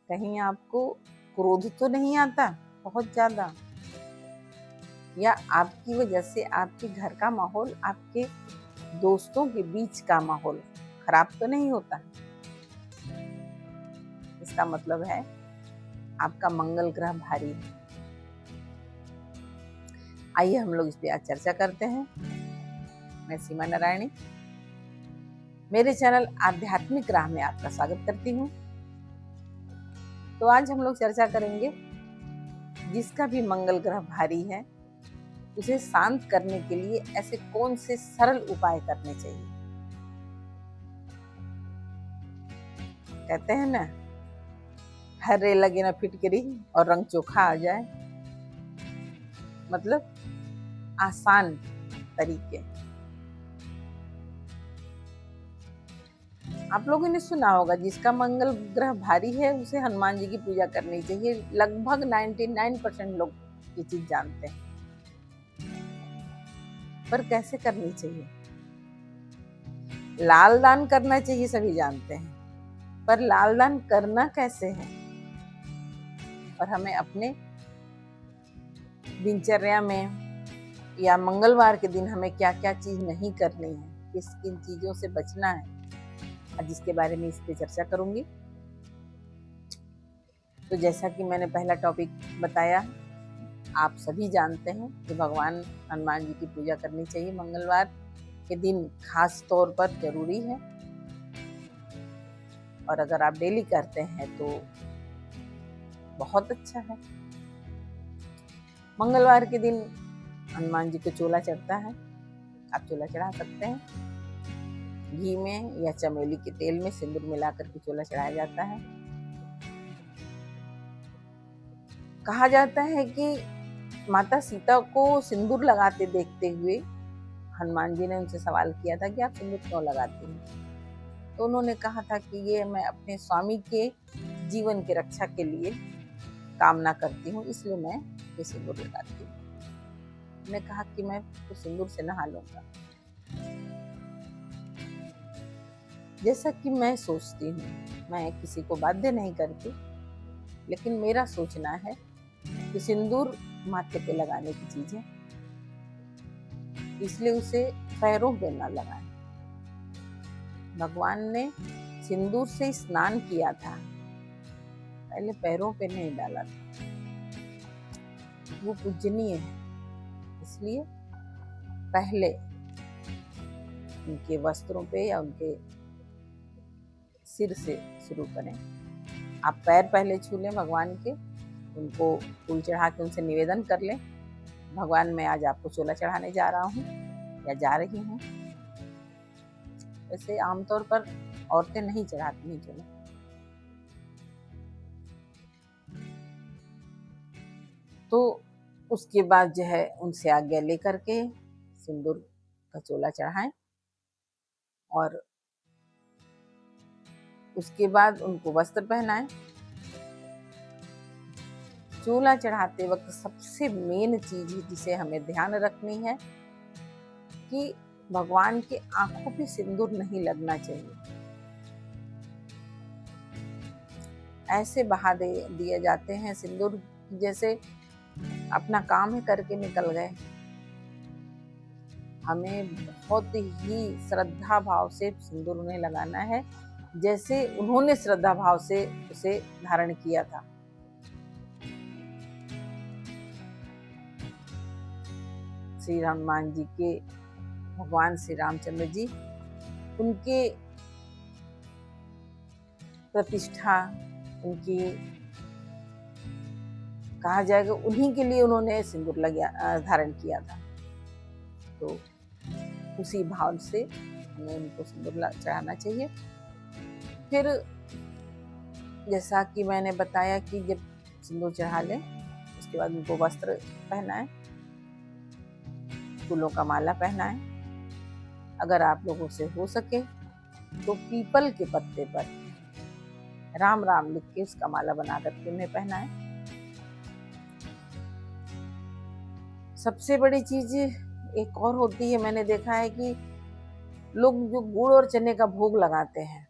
कहीं आपको क्रोध तो नहीं आता बहुत ज्यादा, या आपकी वजह से आपके घर का माहौल, आपके दोस्तों के बीच का माहौल खराब तो नहीं होता? इसका मतलब है आपका मंगल ग्रह भारी है। आइए हम लोग इस पे आज चर्चा करते हैं। मैं सीमा नारायणी, मेरे चैनल आध्यात्मिक राह में आपका स्वागत करती हूँ। तो आज हम लोग चर्चा करेंगे, जिसका भी मंगल ग्रह भारी है उसे शांत करने के लिए ऐसे कौन से सरल उपाय करने चाहिए। कहते हैं ना, हरे लगे ना फिटकरी और रंग चोखा आ जाए। मतलब आसान तरीके। आप लोगों ने सुना होगा, जिसका मंगल ग्रह भारी है उसे हनुमान जी की पूजा करनी चाहिए। लगभग 99% लोग ये चीज जानते हैं, पर कैसे करनी चाहिए? लाल दान करना चाहिए, सभी जानते हैं, पर लाल दान करना कैसे है? और हमें अपने दिनचर्या में या मंगलवार के दिन हमें क्या क्या चीज नहीं करनी है, किस किन चीजों से बचना है, जिसके बारे में इस पे चर्चा करूंगी। तो जैसा कि मैंने पहला टॉपिक बताया, आप सभी जानते हैं कि भगवान हनुमान जी की पूजा करनी चाहिए मंगलवार के दिन, खास तौर पर जरूरी है। और अगर आप डेली करते हैं तो बहुत अच्छा है। मंगलवार के दिन हनुमान जी को चोला चढ़ता है। आप चोला चढ़ा सकते हैं। घी में या चमेली के तेल में सिंदूर मिलाकर के चोला चढ़ाया जाता है। कहा जाता है कि माता सीता को सिंदूर लगाते देखते हुए हनुमान जी ने उनसे सवाल किया था कि आप सिंदूर क्यों लगाती हैं? तो उन्होंने कहा था कि ये मैं अपने स्वामी के जीवन की रक्षा के लिए कामना करती हूँ, इसलिए मैं ये सिंदूर लगाती हूँ। उन्होंने कहा कि मैं तो सिंदूर से नहा लूंगा। जैसा कि मैं सोचती हूँ, मैं किसी को बाध्य नहीं करती, लेकिन मेरा सोचना है कि सिंदूर माथे पे लगाने की चीज है, इसलिए उसे पैरों पे न लगाएं। भगवान ने सिंदूर से स्नान किया था, पहले पैरों पे नहीं डाला था। वो पूजनीय है, इसलिए पहले उनके वस्त्रों पे या उनके सिर से शुरू करें। आप पैर पहले छू लें भगवान के, उनको फूल चढ़ा के उनसे निवेदन कर लें, भगवान मैं आज आपको चोला चढ़ाने जा रहा हूँ या जा रही हूँ। वैसे आमतौर पर औरतें नहीं चढ़ाती हैं चोला। तो उसके बाद जो है उनसे आज्ञा लेकर के सिंदूर का चोला चढ़ाएं, और उसके बाद उनको वस्त्र पहनाएं। चोला चढ़ाते वक्त सबसे मेन चीज जिसे हमें ध्यान रखनी है कि भगवान के आंखों पे सिंदूर नहीं लगना चाहिए। ऐसे बहा दिए जाते हैं सिंदूर, जैसे अपना काम है करके निकल गए। हमें बहुत ही श्रद्धा भाव से सिंदूर उन्हें लगाना है, जैसे उन्होंने श्रद्धा भाव से उसे धारण किया था। श्री हनुमान जी के, भगवान श्री रामचंद्र जी, उनके प्रतिष्ठा, उनकी कहा जाएगा उन्हीं के लिए उन्होंने सिंदूर धारण किया था। तो उसी भाव से हमें उनको सिंदूर चढ़ाना चाहिए। फिर जैसा कि मैंने बताया कि जब सिंदूर चढ़ा लें, उसके बाद उनको वस्त्र पहनाएं, फूलों का माला पहनाएं। अगर आप लोगों से हो सके तो पीपल के पत्ते पर राम राम लिख के उसका माला बना करके उन्हें पहनाएं। सबसे बड़ी चीज एक और होती है, मैंने देखा है कि लोग जो गुड़ और चने का भोग लगाते हैं,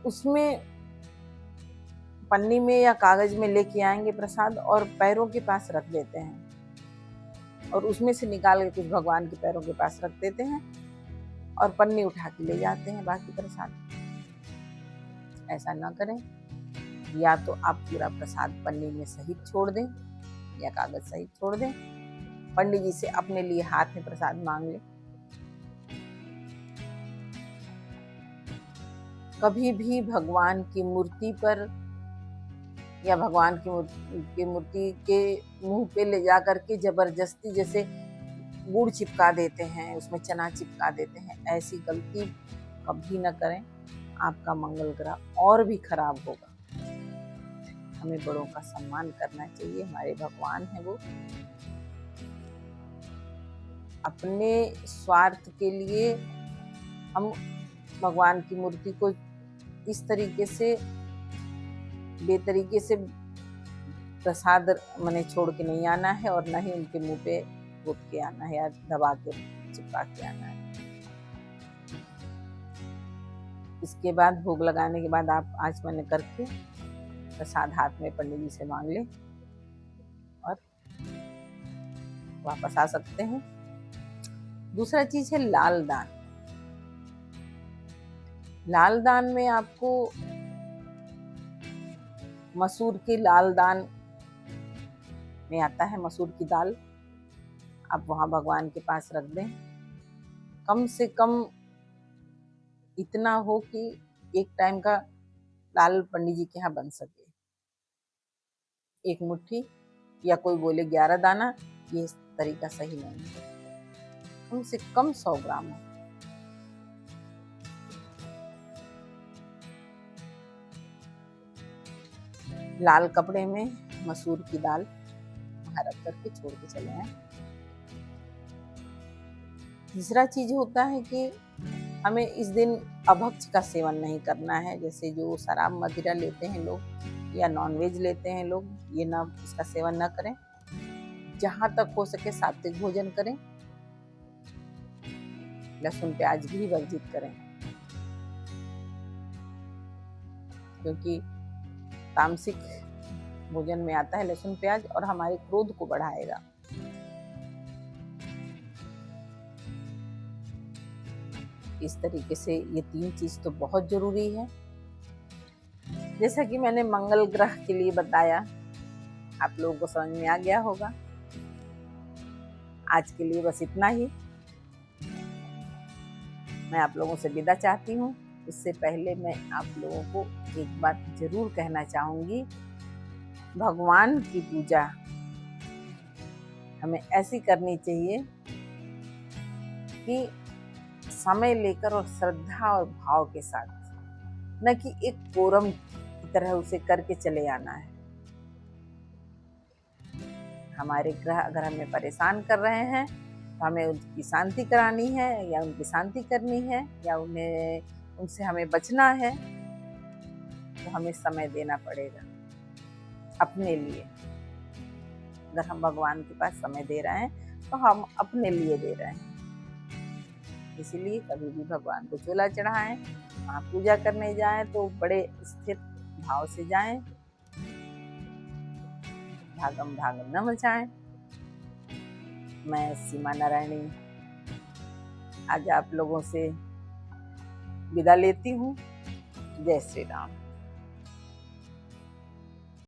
उसमें पन्नी में या कागज में लेके आएंगे प्रसाद और पैरों के पास रख देते हैं और उसमें से निकाल के कुछ भगवान के पैरों के पास रख देते हैं और पन्नी उठा के ले जाते हैं बाकी प्रसाद। ऐसा ना करें। या तो आप पूरा प्रसाद पन्नी में सहित छोड़ दें या कागज सहित छोड़ दें। पंडित जी से अपने लिए हाथ में प्रसाद मांग लें। कभी भी भगवान की मूर्ति पर या भगवान की मूर्ति के मुंह पे ले जा करके जबरदस्ती जैसे गुड़ चिपका देते हैं, उसमें चना चिपका देते हैं, ऐसी गलती कभी न करें। आपका मंगल ग्रह और भी खराब होगा। हमें बड़ों का सम्मान करना चाहिए। हमारे भगवान हैं वो। अपने स्वार्थ के लिए हम भगवान की मूर्ति को इस तरीके से बेतरीके से प्रसाद मने छोड़ के नहीं आना है और न ही उनके मुंह पे घुट के आना है या दबा के चिपका के आना है। इसके बाद भोग लगाने के बाद आप आचमन करके प्रसाद हाथ में पंडित जी से मांग लें और वापस आ सकते हैं। दूसरा चीज है लाल दान। लाल दान में आपको मसूर की लाल दान में आता है, मसूर की दाल आप वहां भगवान के पास रख दें। कम से कम इतना हो कि एक टाइम का दाल पंडित जी के यहाँ बन सके। एक मुट्ठी या कोई बोले 11 दाना, ये तरीका सही नहीं है। कम से कम 100 ग्राम हो। लाल कपड़े में मसूर की दाल वहां रख करके छोड़ के चले आए। तीसरा चीज होता है कि हमें इस दिन अभक्ष का सेवन नहीं करना है। जैसे जो शराब मदिरा लेते हैं लोग या नॉनवेज लेते हैं लोग, ये ना, इसका सेवन ना करें। जहां तक हो सके सात्विक भोजन करें। लहसुन प्याज भी वर्जित करें, क्योंकि तामसिक भोजन में आता है लहसुन प्याज और हमारे क्रोध को बढ़ाएगा। इस तरीके से ये 3 चीज तो बहुत जरूरी है। जैसा कि मैंने मंगल ग्रह के लिए बताया, आप लोगों को समझ में आ गया होगा। आज के लिए बस इतना ही। मैं आप लोगों से विदा चाहती हूँ। उससे पहले मैं आप लोगों को एक बात जरूर कहना चाहूंगी। भगवान की पूजा हमें ऐसी करनी चाहिए कि समय लेकर और श्रद्धा और भाव के साथ, न कि एक कोरम की तरह उसे करके चले आना है। हमारे ग्रह अगर हमें परेशान कर रहे हैं तो हमें उनकी शांति करानी है या उनकी शांति करनी है या उनसे हमें बचना है, तो हमें समय देना पड़ेगा अपने लिए। अगर हम भगवान के पास समय दे रहे हैं तो हम अपने लिए दे रहे हैं। इसीलिए कभी भी भगवान को चोला चढ़ाएं, वहाँ पूजा करने जाएं तो बड़े स्थिर भाव से जाएं। भागम भागम न मचाएं। मैं सीमा नारायणी आज आप लोगों से विदा लेती हूँ। जय श्री राम।